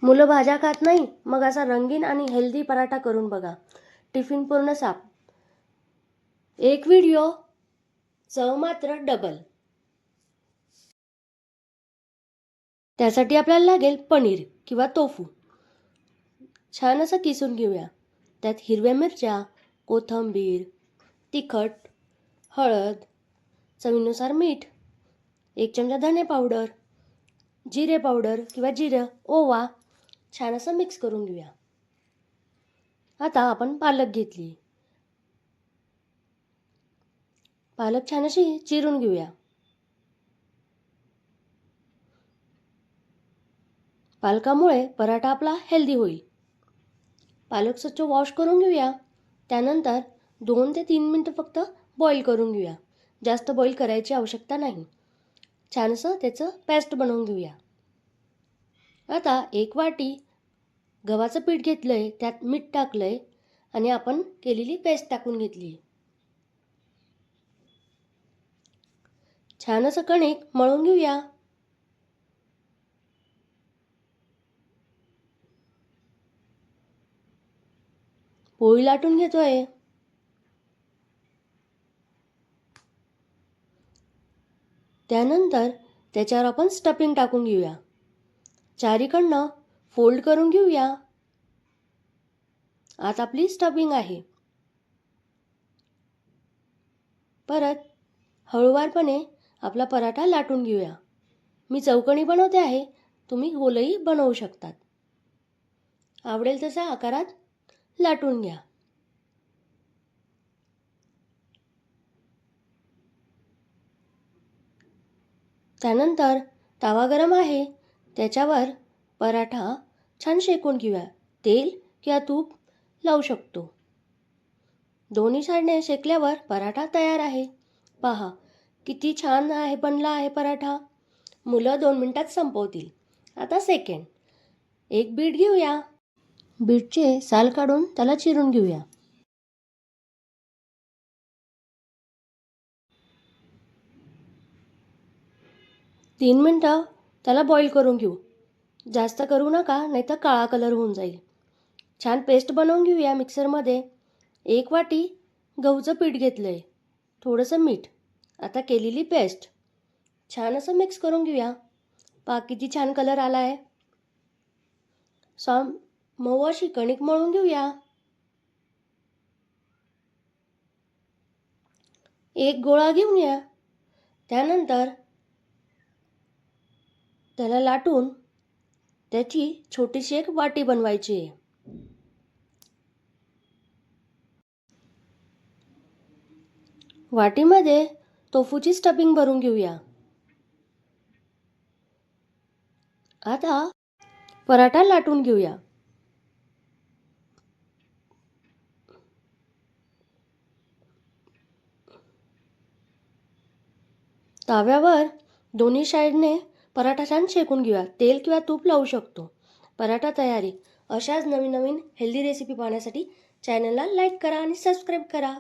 मुलं भाज्या खात नाही, मग असा रंगीन आणि हेल्दी पराठा करून बघा. टिफिन पूर्ण साफ. एक व्हिडिओ, चव मात्र डबल. त्यासाठी आपल्याला लागेल पनीर किंवा टोफू. छान असं किसून घेऊया. त्यात हिरव्या मिरच्या, कोथिंबीर, तिखट, हळद, चवीनुसार मीठ, 1 चमचा धने पावडर, जिरे पावडर किंवा जिरं, ओवा छान असं मिक्स करून घेऊया. आता आपण पालक घेतली. पालक छान अशी चिरून घेऊया. पालकामुळे पराठा आपला हेल्दी होईल. पालक स्वच्छ वॉश करून घेऊया. त्यानंतर 2 ते 3 मिनिटं फक्त बॉईल करून घेऊया. जास्त बॉईल करायची आवश्यकता नाही. छान असं त्याचं पेस्ट बनवून घेऊया. आता 1 वाटी गव्हाचं पीठ घेतलंय, त्यात मीठ टाकलंय आणि आपण केलेली पेस्ट टाकून घेतली. छान असं कणिक मळून घेऊया. पोळी लाटून घेतोय. त्यानंतर त्याच्यावर आपण स्टफिंग टाकून घेऊया. चारीकडनं फोल्ड करून घेऊया. आता आपली स्टफिंग आहे. परत हळूवारपणे आपला पराठा लाटून घेऊया. मी चौकोनी बनवते आहे, तुम्ही गोलही बनवू शकतात. आवडेल तसा आकारात लाटून घ्या. त्यानंतर तवा गरम आहे, त्याच्यावर पराठा छान शेकून घेऊया. तेल किंवा तूप लावू शकतो. दोन्ही साईडने शेकल्यावर पराठा तयार आहे. पहा किती छान आहे बनला आहे पराठा. मुलं 2 मिनिटात संपवतील. आता सेकंड. एक बीट घेऊया. बीटचे साल काढून त्याला चिरून घेऊया. तीन मिनिटं त्याला बॉईल करून घेऊ. जास्त करू नका, नाहीतर काळा कलर होऊन जाईल. छान पेस्ट बनवून घेऊया मिक्सरमध्ये. 1 वाटी गहूचं पीठ घेतलंय, थोडंसं मीठ, आता केलेली पेस्ट छान असं मिक्स करून घेऊया. पहा किती छान कलर आला आहे. मऊ अशी कणिक मळून घेऊया. एक गोळा घेऊन या. त्यानंतर त्याला लाटून त्याची छोटीशी एक वाटी बनवायची आहे. वाटीमध्ये टोफूची स्टफिंग भरून घेऊया. आता पराठा लाटून घेऊया. तव्यावर दोन्ही साईडने पराठा छान शेकून घेऊया. तेल किंवा तूप लावू शकतो. पराठा तयारी. अशाच नवीन नवीन हेल्दी रेसिपी पाहण्यासाठी चॅनलला लाईक करा आणि सबस्क्राईब करा.